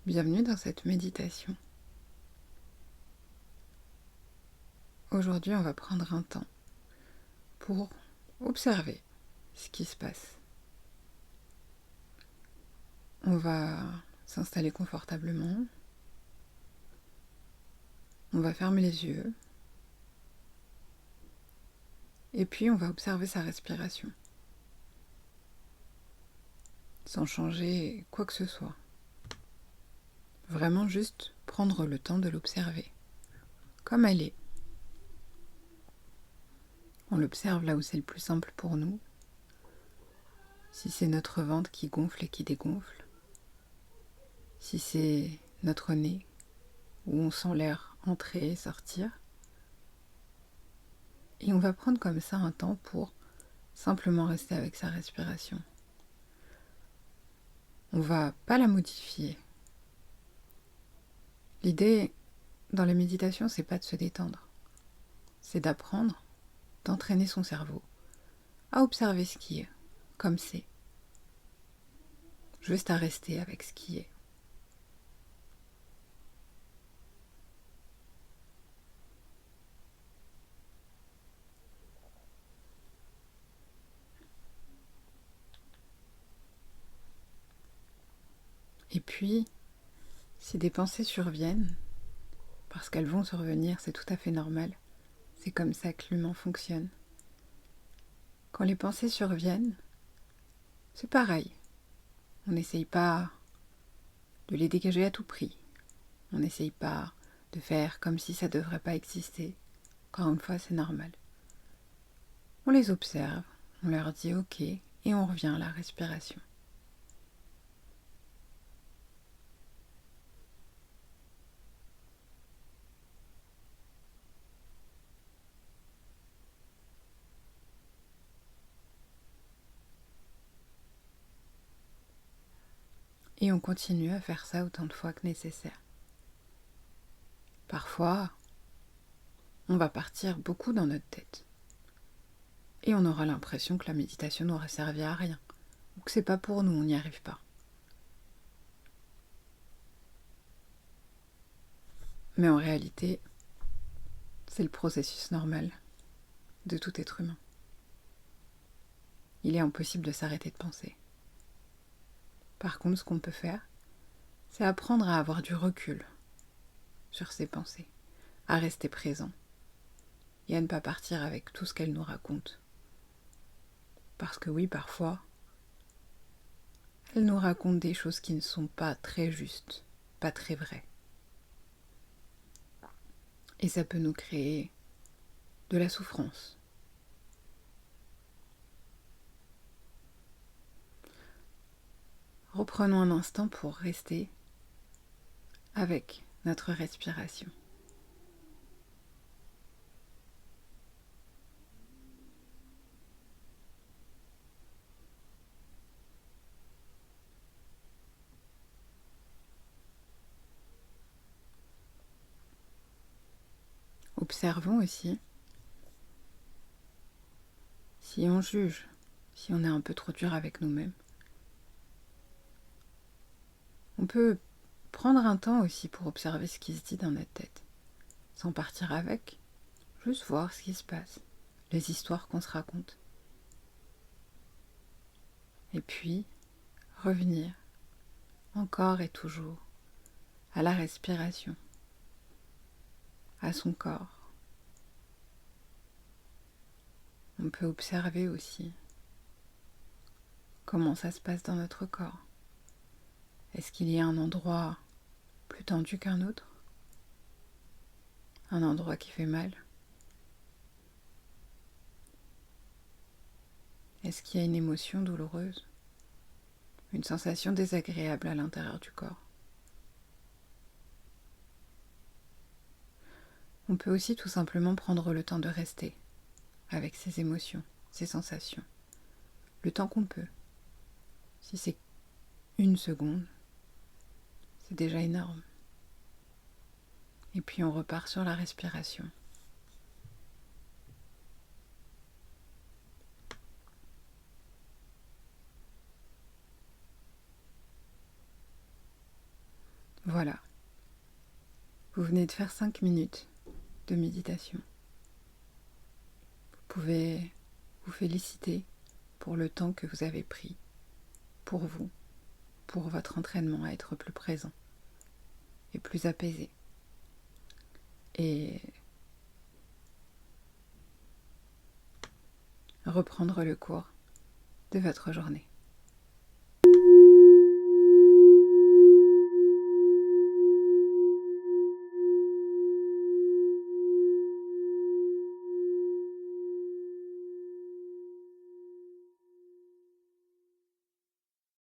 Bienvenue dans cette méditation. Aujourd'hui, on va prendre un temps pour observer ce qui se passe. On va s'installer confortablement. On va fermer les yeux. Et puis, on va observer sa respiration. Sans changer quoi que ce soit. Vraiment juste prendre le temps de l'observer. Comme elle est. On l'observe là où c'est le plus simple pour nous. Si c'est notre ventre qui gonfle et qui dégonfle. Si c'est notre nez, où on sent l'air entrer et sortir. Et on va prendre comme ça un temps pour simplement rester avec sa respiration. On va pas la modifier. L'idée dans les méditations, c'est pas de se détendre. C'est d'apprendre, d'entraîner son cerveau à observer ce qui est, comme c'est. Juste à rester avec ce qui est. Et puis, si des pensées surviennent, parce qu'elles vont survenir, c'est tout à fait normal. C'est comme ça que l'humain fonctionne. Quand les pensées surviennent, c'est pareil. On n'essaye pas de les dégager à tout prix. On n'essaye pas de faire comme si ça ne devrait pas exister. Encore une fois, c'est normal. On les observe, on leur dit ok, et on revient à la respiration. Et on continue à faire ça autant de fois que nécessaire. Parfois, on va partir beaucoup dans notre tête. Et on aura l'impression que la méditation n'aurait servi à rien. Ou que c'est pas pour nous, on n'y arrive pas. Mais en réalité, c'est le processus normal de tout être humain. Il est impossible de s'arrêter de penser. Par contre, ce qu'on peut faire, c'est apprendre à avoir du recul sur ses pensées, à rester présent et à ne pas partir avec tout ce qu'elles nous racontent. Parce que oui, parfois, elles nous racontent des choses qui ne sont pas très justes, pas très vraies. Et ça peut nous créer de la souffrance. Reprenons un instant pour rester avec notre respiration. Observons aussi si on juge, si on est un peu trop dur avec nous-mêmes. On peut prendre un temps aussi pour observer ce qui se dit dans notre tête, sans partir avec, juste voir ce qui se passe, les histoires qu'on se raconte. Et puis, revenir, encore et toujours, à la respiration, à son corps. On peut observer aussi comment ça se passe dans notre corps. Est-ce qu'il y a un endroit plus tendu qu'un autre? Un endroit qui fait mal? Est-ce qu'il y a une émotion douloureuse? Une sensation désagréable à l'intérieur du corps? On peut aussi tout simplement prendre le temps de rester avec ces émotions, ces sensations, le temps qu'on peut. Si c'est 1 seconde, c'est déjà énorme. Et puis on repart sur la respiration. Voilà, vous venez de faire 5 minutes de méditation. Vous pouvez vous féliciter pour le temps que vous avez pris pour vous, pour votre entraînement à être plus présent et plus apaisé. Et reprendre le cours de votre journée.